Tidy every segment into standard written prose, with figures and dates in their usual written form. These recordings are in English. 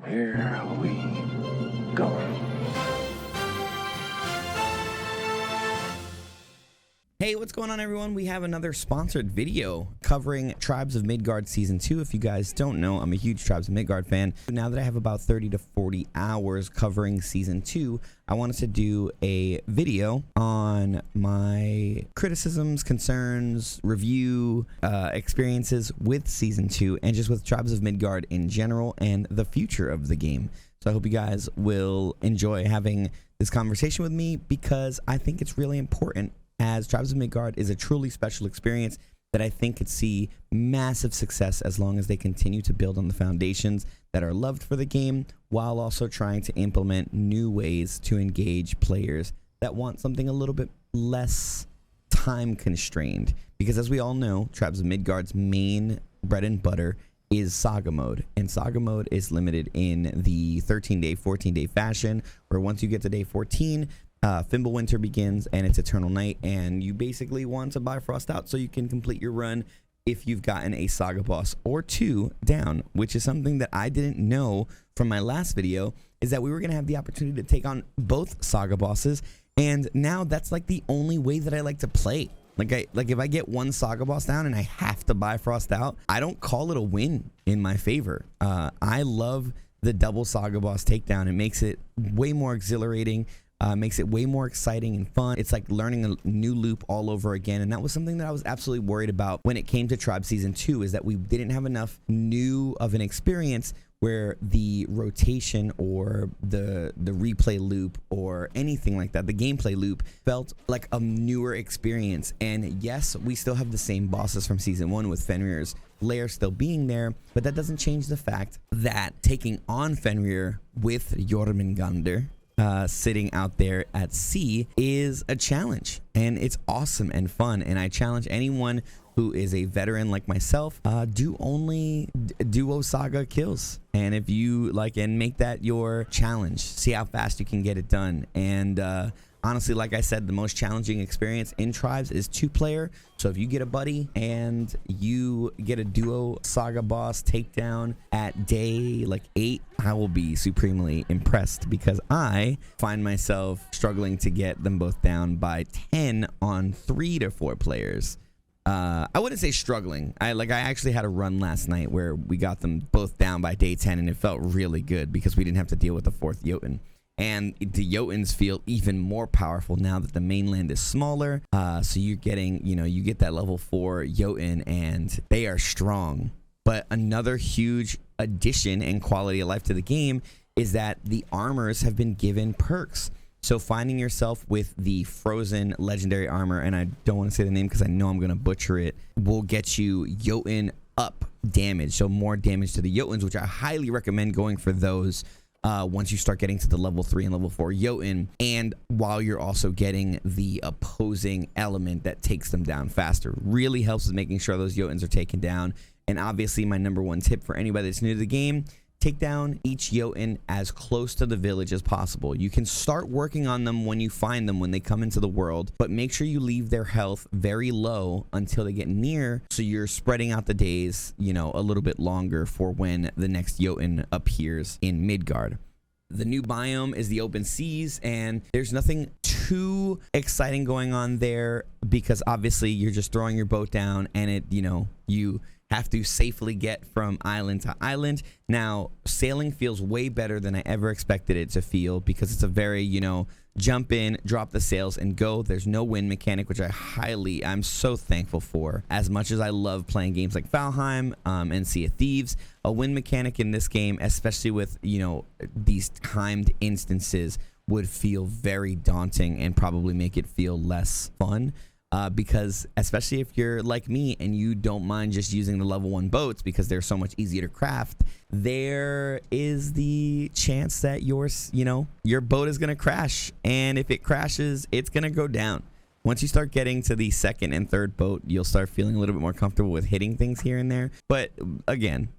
Here we go. Hey, what's going on, everyone? We have another sponsored video covering Tribes of Midgard Season 2. If you guys don't know, I'm a huge Tribes of Midgard fan. Now that I have about 30 to 40 hours covering Season 2, I wanted to do a video on my criticisms, concerns, review, experiences with Season 2, and just with Tribes of Midgard in general and the future of the game. So I hope you guys will enjoy having this conversation with me, because I think it's really important, as Tribes of Midgard is a truly special experience that I think could see massive success as long as they continue to build on the foundations that are loved for the game, while also trying to implement new ways to engage players that want something a little bit less time constrained. Because as we all know, Tribes of Midgard's main bread and butter is Saga mode, and Saga mode is limited in the 13-day, 14-day fashion, where once you get to day 14, Fimbulwinter begins and it's Eternal Night, and you basically want to Bifrost out so you can complete your run if you've gotten a Saga boss or two down, which is something that I didn't know from my last video, is that we were going to have the opportunity to take on both Saga bosses, and now that's like the only way that I like to play. Like if I get one Saga boss down and I have to Bifrost out, I don't call it a win in my favor. I love the double Saga boss takedown. It makes it way more exhilarating. Makes it way more exciting and fun. It's like learning a new loop all over again, and that was something that I was absolutely worried about when it came to Tribe Season 2, is that we didn't have enough new of an experience where the rotation or the replay loop or anything like that, the gameplay loop, felt like a newer experience. And yes, we still have the same bosses from Season 1 with Fenrir's lair still being there, but that doesn't change the fact that taking on Fenrir with Jormungandr sitting out there at sea is a challenge, and it's awesome and fun. And I challenge anyone who is a veteran like myself, do only duo Saga kills, and if you like, and make that your challenge, see how fast you can get it done. And honestly, like I said, the most challenging experience in Tribes is 2-player. So if you get a buddy and you get a duo Saga boss takedown at day like 8, I will be supremely impressed, because I find myself struggling to get them both down by 10 on 3 to 4 players. I wouldn't say struggling. I actually had a run last night where we got them both down by day 10, and it felt really good because we didn't have to deal with the 4th Jotun. And the Jotuns feel even more powerful now that the mainland is smaller. So you're getting, you get that level 4 Jotun, and they are strong. But another huge addition and quality of life to the game is that the armors have been given perks. So finding yourself with the frozen legendary armor, and I don't want to say the name because I know I'm going to butcher it, will get you Jotun up damage. So more damage to the Jotuns, which I highly recommend going for those once you start getting to the level 3 and level 4 Jotun, and while you're also getting the opposing element that takes them down faster. Really helps with making sure those Jotuns are taken down. And obviously my number one tip for anybody that's new to the game, take down each Jotun as close to the village as possible. You can start working on them when you find them, when they come into the world, but make sure you leave their health very low until they get near, so you're spreading out the days, a little bit longer for when the next Jotun appears in Midgard. The new biome is the open seas, and there's nothing too exciting going on there, because obviously you're just throwing your boat down, and you have to safely get from island to island. Now, sailing feels way better than I ever expected it to feel, because it's a very, jump in, drop the sails, and go. There's no wind mechanic, which I'm so thankful for. As much as I love playing games like Valheim and Sea of Thieves, a wind mechanic in this game, especially with, these timed instances, would feel very daunting and probably make it feel less fun. Because especially if you're like me and you don't mind just using the level 1 boats because they're so much easier to craft, there is the chance that your boat is going to crash. And if it crashes, it's going to go down. Once you start getting to the 2nd and 3rd boat, you'll start feeling a little bit more comfortable with hitting things here and there. But again,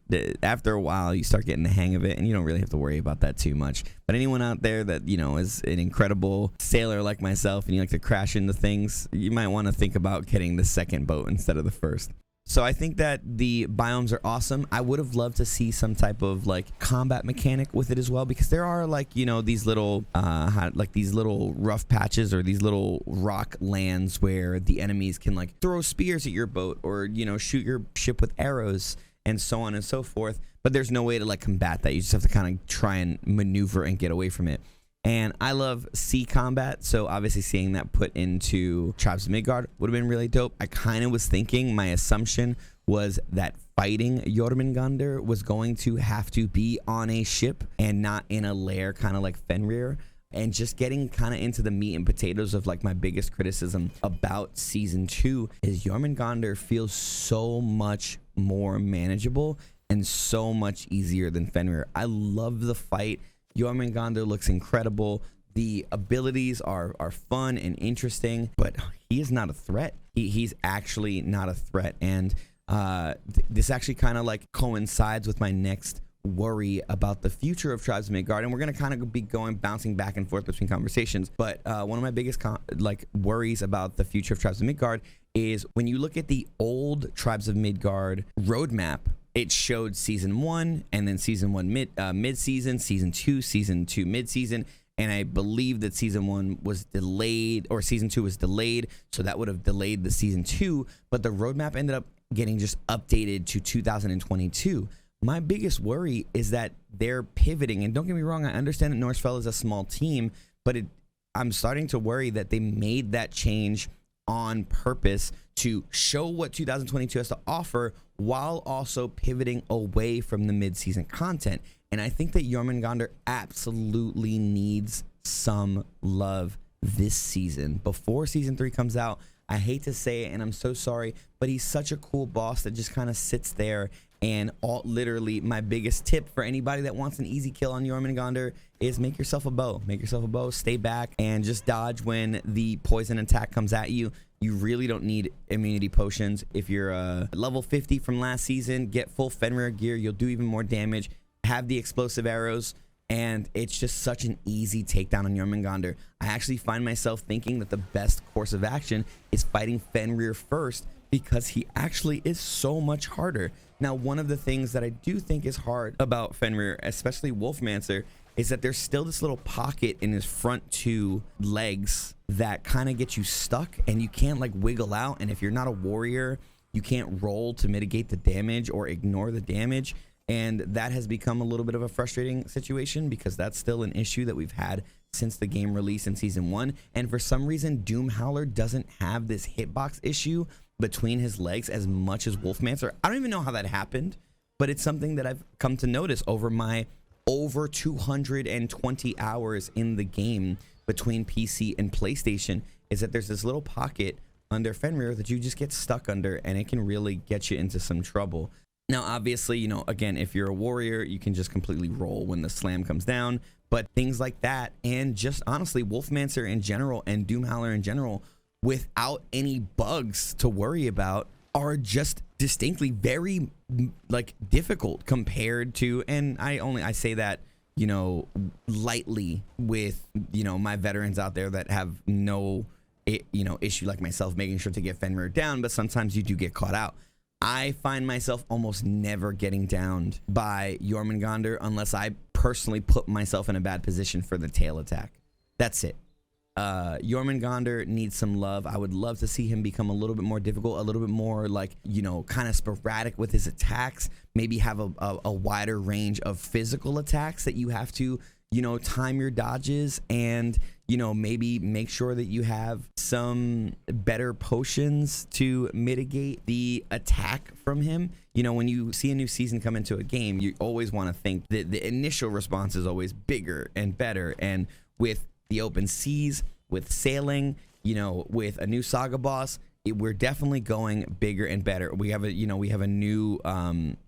after a while, you start getting the hang of it, and you don't really have to worry about that too much. But anyone out there that, is an incredible sailor like myself, and you like to crash into things, you might want to think about getting the 2nd boat instead of the 1st. So I think that the biomes are awesome. I would have loved to see some type of like combat mechanic with it as well, because there are like, you know, these little these little rough patches or these little rock lands where the enemies can like throw spears at your boat or, you know, shoot your ship with arrows and so on and so forth. But there's no way to like combat that. You just have to kind of try and maneuver and get away from it. And I love sea combat, so obviously seeing that put into Tribes of Midgard would have been really dope. I kind of was thinking, my assumption was that fighting Jormungandr was going to have to be on a ship and not in a lair, kind of like Fenrir. And just getting kind of into the meat and potatoes of like my biggest criticism about season 2 is Jormungandr feels so much more manageable and so much easier than Fenrir. I love the fight. Jormungandr looks incredible. The abilities are fun and interesting, but he is not a threat. He's actually not a threat. And this actually kind of like coincides with my next worry about the future of Tribes of Midgard, and we're going to kind of be bouncing back and forth between conversations. But one of my biggest worries about the future of Tribes of Midgard is when you look at the old Tribes of Midgard roadmap. It showed season 1 and then season 1 mid-season, season 2 mid-season, and I believe that season 1 was delayed, or season 2 was delayed, so that would have delayed the season 2, but the roadmap ended up getting just updated to 2022. My biggest worry is that they're pivoting, and don't get me wrong, I understand that Norsfell is a small team, but I'm starting to worry that they made that change on purpose to show what 2022 has to offer while also pivoting away from the mid-season content. And I think that Jormungandr absolutely needs some love this season before season 3 comes out. I hate to say it, and I'm so sorry, but he's such a cool boss that just kind of sits there. And literally my biggest tip for anybody that wants an easy kill on Jormungandr is make yourself a bow. Make yourself a bow, stay back, and just dodge when the poison attack comes at you. You really don't need immunity potions. If you're level 50 from last season, get full Fenrir gear. You'll do even more damage. Have the explosive arrows, and it's just such an easy takedown on Jormungandr. I actually find myself thinking that the best course of action is fighting Fenrir first, because he actually is so much harder. Now, one of the things that I do think is hard about Fenrir, especially Wolfmancer, is that there's still this little pocket in his front 2 legs that kind of gets you stuck, and you can't like wiggle out. And if you're not a warrior, you can't roll to mitigate the damage or ignore the damage. And that has become a little bit of a frustrating situation, because that's still an issue that we've had since the game release in season 1. And for some reason, Doomhowler doesn't have this hitbox issue between his legs as much as Wolfmancer. I don't even know how that happened, but it's something that I've come to notice over my over 220 hours in the game between PC and PlayStation, is that there's this little pocket under Fenrir that you just get stuck under, and it can really get you into some trouble. Now, obviously, you know, again, if you're a warrior, you can just completely roll when the slam comes down, but things like that, and just honestly, Wolfmancer in general and Doomhowler in general, without any bugs to worry about, are just distinctly very like difficult compared to, and I say that, you know, lightly with, you know, my veterans out there that have no, you know, issue like myself making sure to get Fenrir down, but sometimes you do get caught out. I find myself almost never getting downed by Jormungandr unless I personally put myself in a bad position for the tail attack. That's it. Jormungandr needs some love. I would love to see him become a little bit more difficult, a little bit more like, you know, kind of sporadic with his attacks, maybe have a wider range of physical attacks that you have to, you know, time your dodges, and, you know, maybe make sure that you have some better potions to mitigate the attack from him. You know, when you see a new season come into a game, you always want to think that the initial response is always bigger and better. And with the open seas, with sailing, you know, with a new saga boss, we're definitely going bigger and better. We have a, you know, we have a new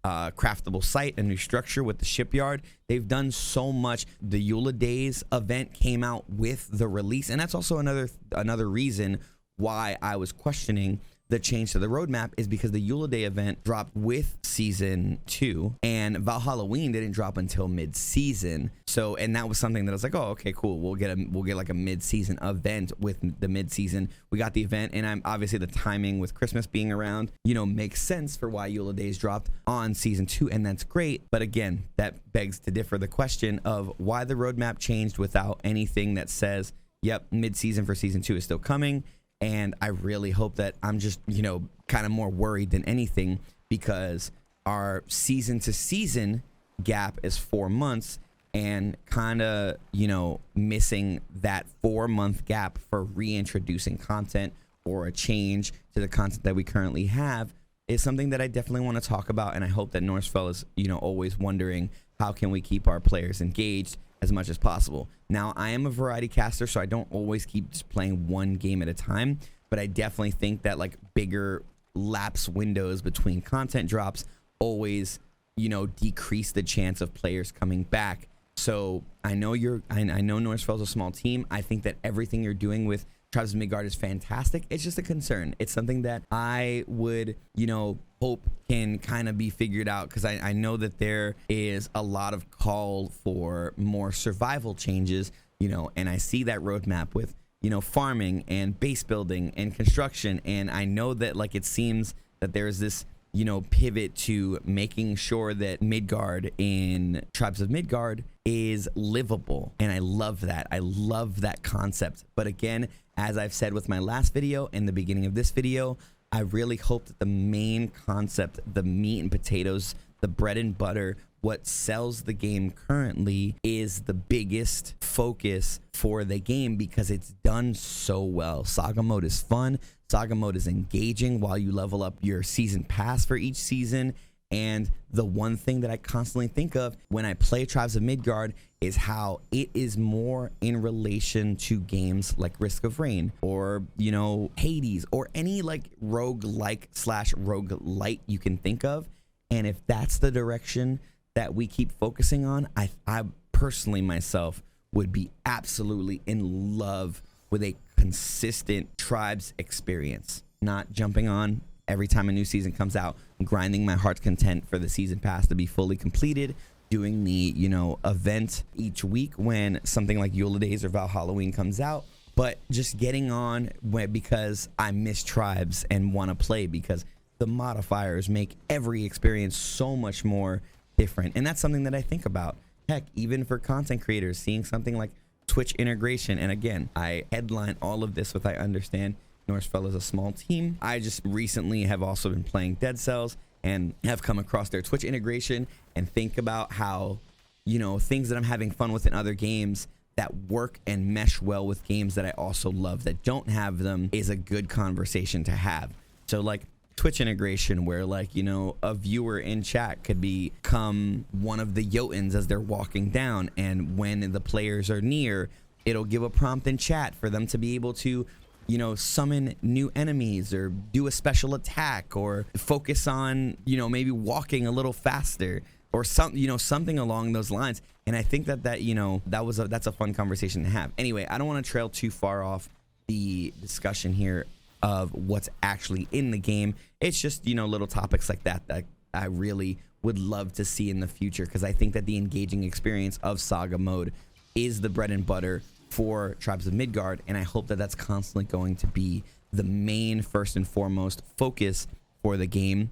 craftable site, a new structure with the shipyard. They've done so much. The Eula Days event came out with the release, and that's also another reason why I was questioning the change to the roadmap is because the Yule Day event dropped with season 2 and Valhalloween didn't drop until mid-season. So, and that was something that I was like, oh, okay, cool. We'll get like a mid-season event with the mid-season. We got the event, and I'm obviously the timing with Christmas being around, you know, makes sense for why Yule Days dropped on season 2, and that's great. But again, that begs to differ the question of why the roadmap changed without anything that says, yep, mid-season for season 2 is still coming. And I really hope that I'm just, you know, kind of more worried than anything, because our season to season gap is 4 months, and kind of, you know, missing that 4-month gap for reintroducing content or a change to the content that we currently have is something that I definitely want to talk about. And I hope that Norsfell is, you know, always wondering how can we keep our players engaged as much as possible. Now, I am a variety caster, so I don't always keep just playing one game at a time, but I definitely think that like bigger lapse windows between content drops always, you know, decrease the chance of players coming back. So I know I know Norsfell's a small team. I think that everything you're doing with Tribes of Midgard is fantastic. It's just a concern. It's something that I would, you know, hope can kind of be figured out, because I know that there is a lot of call for more survival changes, you know, and I see that roadmap with, you know, farming and base building and construction, and I know that like it seems that there's this, you know, pivot to making sure that Midgard in Tribes of Midgard is livable, and I love that. I love that concept. But again, as I've said with my last video and the beginning of this video, I really hope that the main concept, the meat and potatoes, the bread and butter, what sells the game currently, is the biggest focus for the game, because it's done so well. Saga mode is fun. Saga mode is engaging while you level up your season pass for each season. And the one thing that I constantly think of when I play Tribes of Midgard is how it is more in relation to games like Risk of Rain or, you know, Hades, or any like roguelike / roguelite you can think of. And if that's the direction that we keep focusing on, I personally myself would be absolutely in love with a consistent Tribes experience, not jumping on every time a new season comes out, grinding my heart's content for the season pass to be fully completed, doing the, you know, event each week when something like Yule Days or Valhalloween comes out, but just getting on because I miss Tribes and want to play, because the modifiers make every experience so much more different. And that's something that I think about. Heck, even for content creators, seeing something like Twitch integration. And again, I headline all of this with, I understand Norsfell is a small team. I just recently have also been playing Dead Cells and have come across their Twitch integration and think about how, you know, things that I'm having fun with in other games that work and mesh well with games that I also love that don't have them is a good conversation to have. So like Twitch integration, where like, you know, a viewer in chat could become one of the Jötunns as they're walking down, and when the players are near, it'll give a prompt in chat for them to be able to, you know, summon new enemies or do a special attack or focus on, you know, maybe walking a little faster or something, you know, something along those lines. And I think that you know, that's a fun conversation to have. Anyway, I don't want to trail too far off the discussion here of what's actually in the game. It's just, you know, little topics like that that I really would love to see in the future, because I think that the engaging experience of Saga mode is the bread and butter for Tribes of Midgard, and I hope that that's constantly going to be the main, first and foremost focus for the game,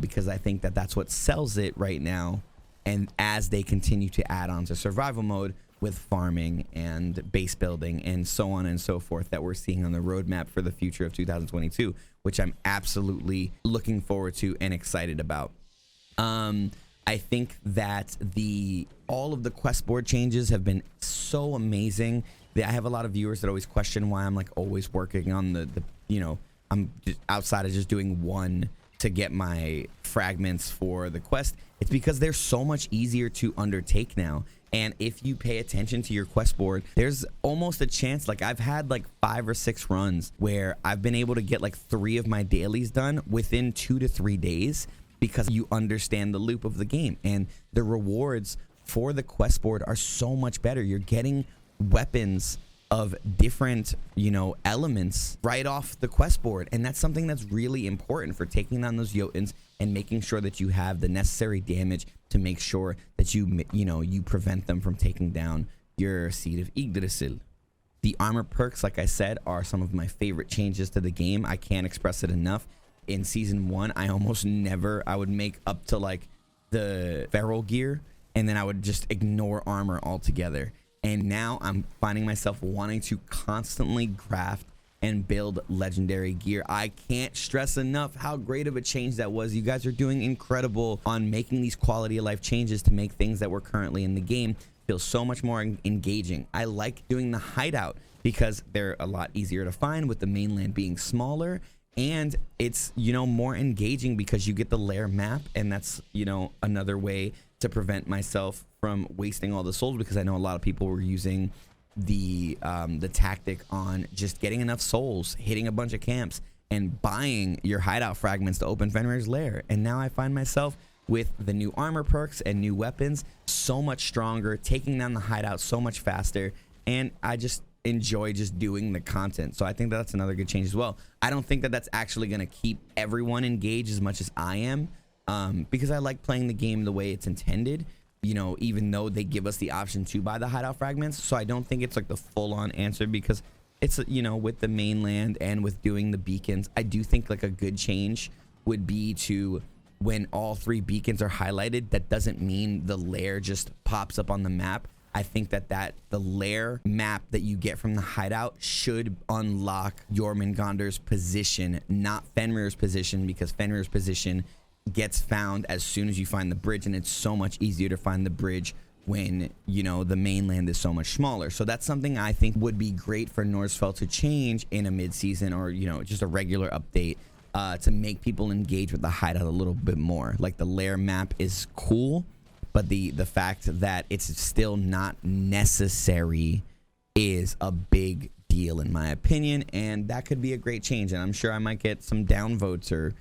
because I think that that's what sells it right now. And as they continue to add on to survival mode with farming and base building and so on and so forth that we're seeing on the roadmap for the future of 2022, which I'm absolutely looking forward to and excited about. I think that all of the quest board changes have been so amazing. I have a lot of viewers that always question why I'm like always working on the you know, I'm just outside of just doing one to get my fragments for the quest. It's because they're so much easier to undertake now. And if you pay attention to your quest board, there's almost a chance, like I've had like 5 or 6 runs where I've been able to get like 3 of my dailies done within 2 to 3 days, because you understand the loop of the game, and the rewards for the quest board are so much better. You're getting weapons of different, elements right off the quest board. And that's something that's really important for taking down those Jötuns and making sure that you have the necessary damage to make sure that you prevent them from taking down your Seed of Yggdrasil. The armor perks, like I said, are some of my favorite changes to the game. I can't express it enough. In season 1, I would make up to like the feral gear, and then I would just ignore armor altogether. And now I'm finding myself wanting to constantly craft and build legendary gear. I can't stress enough how great of a change that was. You guys are doing incredible on making these quality of life changes to make things that were currently in the game feel so much more engaging. I like doing the hideout because they're a lot easier to find with the mainland being smaller, and it's more engaging because you get the lair map, and that's another way to prevent myself from wasting all the souls, because I know a lot of people were using the tactic on just getting enough souls, hitting a bunch of camps, and buying your hideout fragments to open Fenrir's lair. And now I find myself with the new armor perks and new weapons so much stronger, taking down the hideout so much faster, and I just enjoy just doing the content. So I think that's another good change as well. I don't think that that's actually going to keep everyone engaged as much as I am, because I like playing the game the way it's intended, even though they give us the option to buy the hideout fragments. So I don't think it's like the full-on answer, because it's with the mainland and with doing the beacons, I do think like a good change would be to, when all 3 beacons are highlighted, that doesn't mean the lair just pops up on the map. I think that the lair map that you get from the hideout should unlock Jormungandr's position, not Fenrir's position, because Fenrir's position gets found as soon as you find the bridge, and it's so much easier to find the bridge when the mainland is so much smaller. So that's something I think would be great for Norsfell to change in a mid-season, or just a regular update, to make people engage with the hideout a little bit more. Like, the lair map is cool, but the fact that it's still not necessary is a big deal in my opinion, and that could be a great change. And I'm sure I might get some downvotes or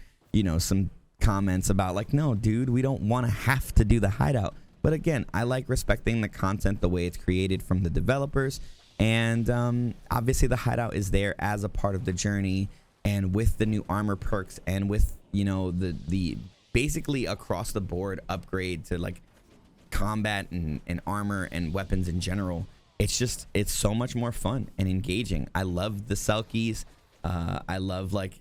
some comments about like, no dude, we don't want to have to do the hideout. But again, I like respecting the content the way it's created from the developers, and obviously the hideout is there as a part of the journey, and with the new armor perks and with the basically across the board upgrade to like combat and armor and weapons in general, it's so much more fun and engaging. I love the Selkies. I love, like,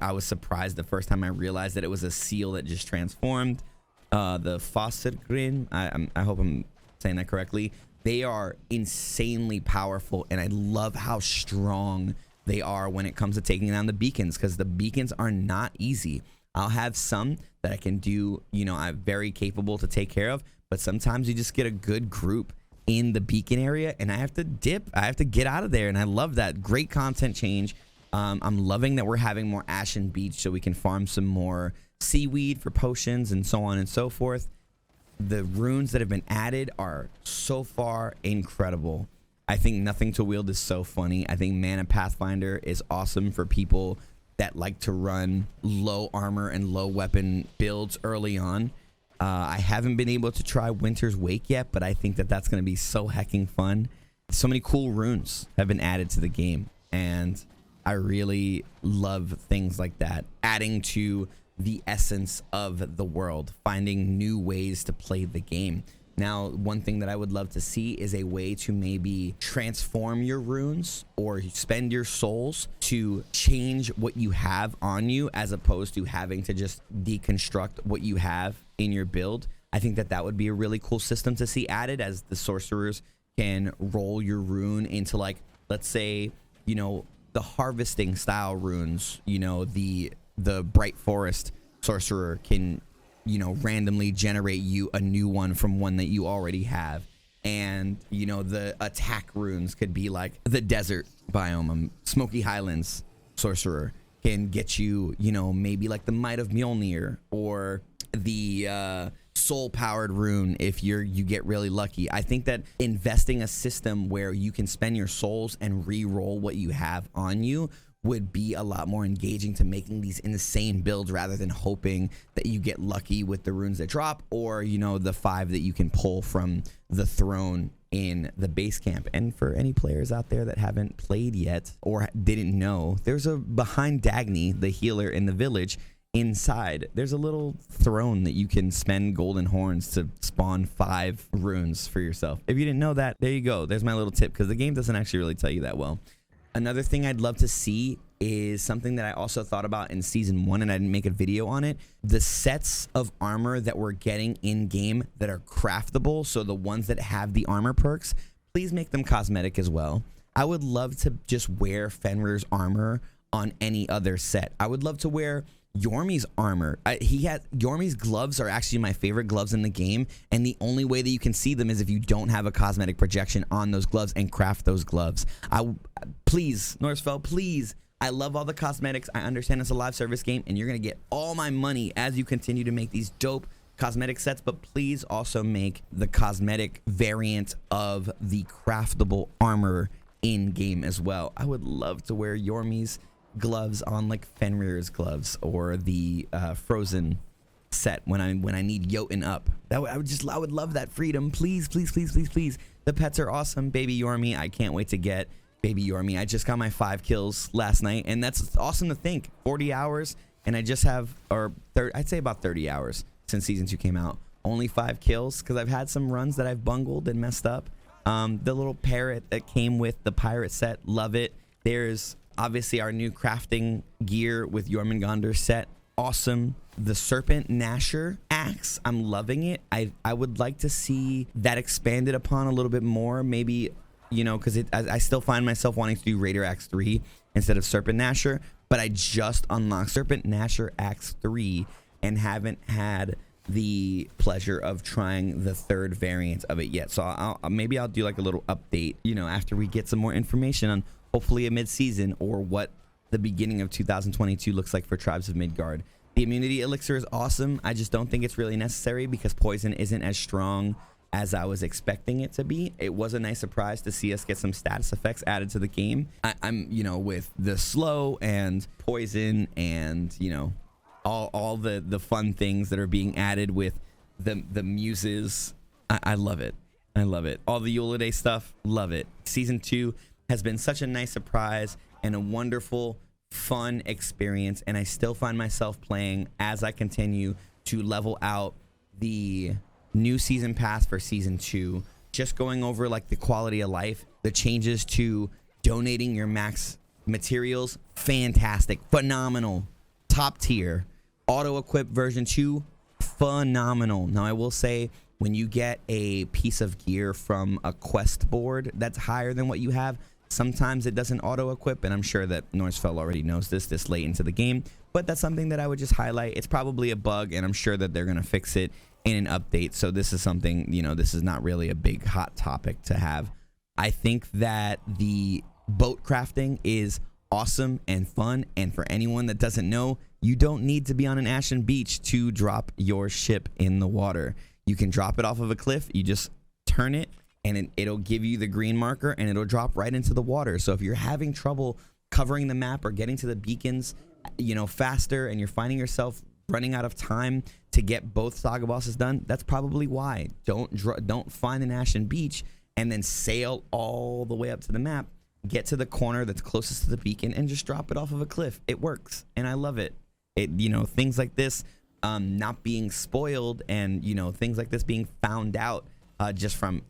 I was surprised the first time I realized that it was a seal that just transformed. The Fostergrin, I hope I'm saying that correctly. They are insanely powerful, and I love how strong they are when it comes to taking down the beacons, because the beacons are not easy. I'll have some that I can do, I'm very capable to take care of, but sometimes you just get a good group in the beacon area and I have to dip. I have to get out of there, and I love that. Great content change. I'm loving that we're having more Ashen Beach so we can farm some more seaweed for potions and so on and so forth. The runes that have been added are so far incredible. I think Nothing to Wield is so funny. I think Mana Pathfinder is awesome for people that like to run low armor and low weapon builds early on. I haven't been able to try Winter's Wake yet, but I think that that's going to be so hecking fun. So many cool runes have been added to the game, and I really love things like that, adding to the essence of the world, finding new ways to play the game. Now, one thing that I would love to see is a way to maybe transform your runes or spend your souls to change what you have on you, as opposed to having to just deconstruct what you have in your build. I think that that would be a really cool system to see added, as the sorcerers can roll your rune into, like, let's say, the harvesting style runes, the Bright Forest sorcerer can randomly generate you a new one from one that you already have. And the attack runes could be like the desert biome. Smoky Highlands sorcerer can get you maybe like the Might of Mjolnir, or the soul powered rune if you get really lucky. I think that investing a system where you can spend your souls and re-roll what you have on you would be a lot more engaging to making these insane builds, rather than hoping that you get lucky with the runes that drop, or the 5 that you can pull from the throne in the base camp. And for any players out there that haven't played yet or didn't know, there's a behind Dagny, the healer in the village, inside there's a little throne that you can spend golden horns to spawn 5 runes for yourself. If you didn't know that, there you go. There's my little tip, because the game doesn't actually really tell you that well. Another thing I'd love to see is something that I also thought about in season 1, and I didn't make a video on it. The sets of armor that we're getting in game that are craftable, so the ones that have the armor perks, please make them cosmetic as well. I would love to just wear Fenrir's armor on any other set. I would love to wear Yormi's armor. Yormi's gloves are actually my favorite gloves in the game, and the only way that you can see them is if you don't have a cosmetic projection on those gloves and craft those gloves. Please, Norsfell, please. I love all the cosmetics. I understand it's a live service game, and you're gonna get all my money as you continue to make these dope cosmetic sets, but please also make the cosmetic variant of the craftable armor in game as well. I would love to wear Yormi's gloves on like Fenrir's gloves, or the Frozen set when I need Jotun up. I would love that freedom. Please, please, please, please, please. The pets are awesome. Baby Yormi, I can't wait to get Baby Yormi. I just got my 5 kills last night, and that's awesome to think. 40 hours, and I just have, I'd say about 30 hours since season 2 came out. Only 5 kills, because I've had some runs that I've bungled and messed up. The little parrot that came with the pirate set, love it. There's obviously our new crafting gear with Jormungandr set, awesome. The serpent gnasher axe, I'm loving it. I would like to see that expanded upon a little bit more, maybe, you know, because I still find myself wanting to do Raider Axe 3 instead of serpent gnasher, but I just unlocked serpent gnasher axe 3 and haven't had the pleasure of trying the 3rd variant of it yet. So maybe I'll do like a little update, you know, after we get some more information on hopefully a mid-season, or what the beginning of 2022 looks like for Tribes of Midgard. The immunity elixir is awesome. I just don't think it's really necessary, because poison isn't as strong as I was expecting it to be. It was a nice surprise to see us get some status effects added to the game. I'm, you know, with the slow and poison and, you know, all the fun things that are being added with the muses. I love it. I love it. All the Yule stuff, love it. Season 2 has been such a nice surprise and a wonderful, fun experience, and I still find myself playing as I continue to level out the new season pass for season 2, just going over like the quality of life, the changes to donating your max materials, fantastic, phenomenal, top tier. Auto equip version 2, phenomenal. Now I will say, when you get a piece of gear from a quest board that's higher than what you have, sometimes it doesn't auto equip, and I'm sure that Norsfell already knows this late into the game, but that's something that I would just highlight. It's probably a bug, and I'm sure that they're gonna fix it in an update. So this is something, you know, this is not really a big hot topic to have. I think that the boat crafting is awesome and fun, and for anyone that doesn't know, you don't need to be on an ashen beach to drop your ship in the water. You can drop it off of a cliff, you just turn it, and it'll give you the green marker, and it'll drop right into the water. So if you're having trouble covering the map or getting to the beacons, you know, faster, and you're finding yourself running out of time to get both saga bosses done, that's probably why. Don't find an ashen beach and then sail all the way up to the map. Get to the corner that's closest to the beacon and just drop it off of a cliff. It works, and I love it. You know, things like this not being spoiled, and, you know, things like this being found out just from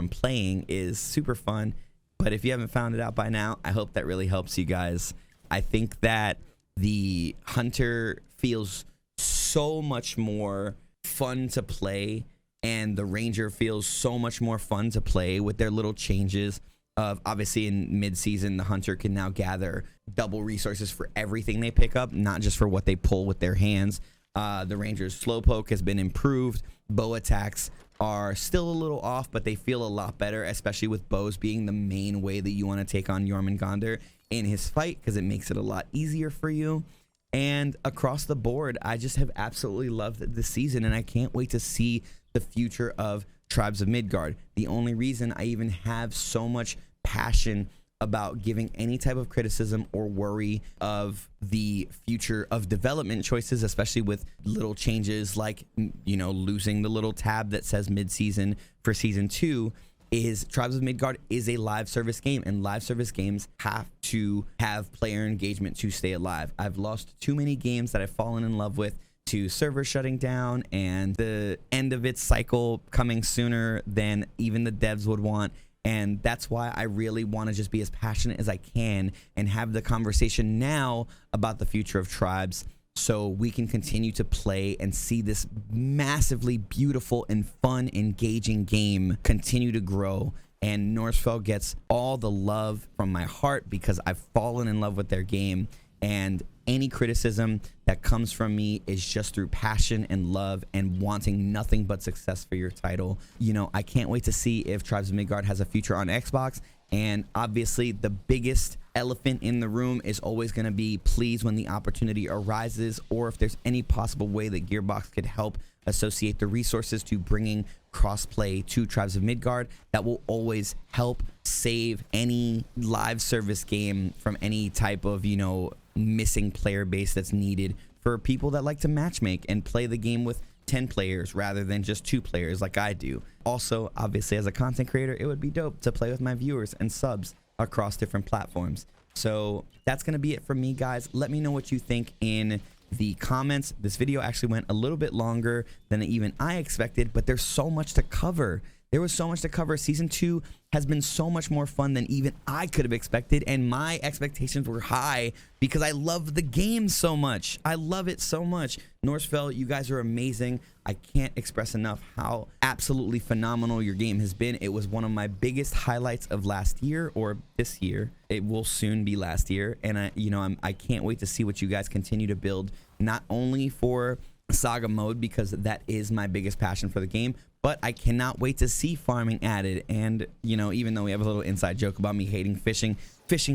playing is super fun. But if you haven't found it out by now, I hope that really helps you guys. I think that the hunter feels so much more fun to play, and the ranger feels so much more fun to play with their little changes of, obviously in mid-season, the hunter can now gather double resources for everything they pick up, not just for what they pull with their hands. The ranger's slowpoke has been improved. Bow attacks are still a little off, but they feel a lot better, especially with bows being the main way that you want to take on Jormungandr in his fight, because it makes it a lot easier for you. And across the board, I just have absolutely loved this season, and I can't wait to see the future of Tribes of Midgard. The only reason I even have so much passion about giving any type of criticism or worry of the future of development choices, especially with little changes like, you know, losing the little tab that says mid-season for season 2, is Tribes of Midgard is a live service game, and live service games have to have player engagement to stay alive. I've lost too many games that I've fallen in love with to server shutting down and the end of its cycle coming sooner than even the devs would want. And that's why I really want to just be as passionate as I can and have the conversation now about the future of Tribes, so we can continue to play and see this massively beautiful and fun, engaging game continue to grow. And Norsefell gets all the love from my heart because I've fallen in love with their game. And any criticism that comes from me is just through passion and love and wanting nothing but success for your title. You know, I can't wait to see if Tribes of Midgard has a future on Xbox. And obviously the biggest elephant in the room is always going to be, please, when the opportunity arises, or if there's any possible way that Gearbox could help associate the resources to bringing crossplay to Tribes of Midgard, that will always help save any live service game from any type of, you know, missing player base that's needed for people that like to matchmake and play the game with 10 players rather than just 2 players like I do. Also, obviously, as a content creator, it would be dope to play with my viewers and subs across different platforms. So that's going to be it from me, guys. Let me know what you think in the comments. This video actually went a little bit longer than even I expected, but there's so much to cover. There was so much to cover. Season 2 has been so much more fun than even I could have expected, and my expectations were high because I love the game so much. I love it so much. Norsefell, you guys are amazing. I can't express enough how absolutely phenomenal your game has been. It was one of my biggest highlights of last year, or this year. It will soon be last year, and I can't wait to see what you guys continue to build, not only for Saga mode, because that is my biggest passion for the game, but I cannot wait to see farming added. And, you know, even though we have a little inside joke about me hating fishing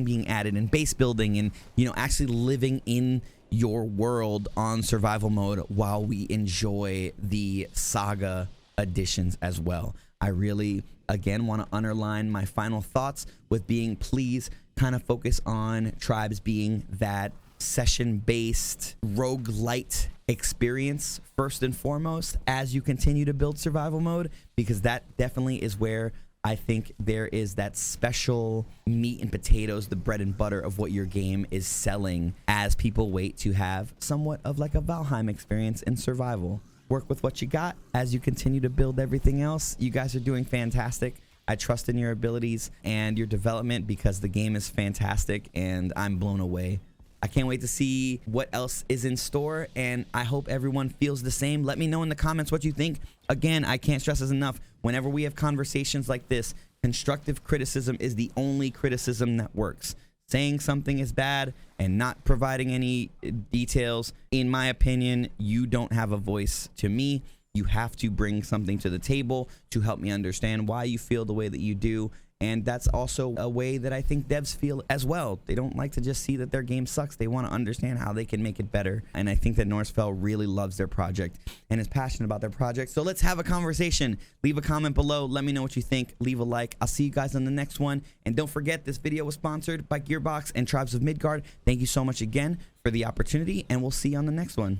being added, and base building, and, you know, actually living in your world on survival mode while we enjoy the Saga additions as well. I really, again, want to underline my final thoughts with being, please kind of focus on Tribes being that session-based roguelite experience first and foremost as you continue to build survival mode, because that definitely is where I think there is that special meat and potatoes, the bread and butter of what your game is selling, as people wait to have somewhat of like a Valheim experience in survival. Work with what you got as you continue to build everything else. You guys are doing fantastic. I trust in your abilities and your development because the game is fantastic and I'm blown away. I can't wait to see what else is in store, and I hope everyone feels the same. Let me know in the comments what you think. Again, I can't stress this enough. Whenever we have conversations like this, constructive criticism is the only criticism that works. Saying something is bad and not providing any details, in my opinion, you don't have a voice to me. You have to bring something to the table to help me understand why you feel the way that you do. And that's also a way that I think devs feel as well. They don't like to just see that their game sucks. They want to understand how they can make it better. And I think that Norsefell really loves their project and is passionate about their project. So let's have a conversation. Leave a comment below. Let me know what you think. Leave a like. I'll see you guys on the next one. And don't forget, this video was sponsored by Gearbox and Tribes of Midgard. Thank you so much again for the opportunity, and we'll see you on the next one.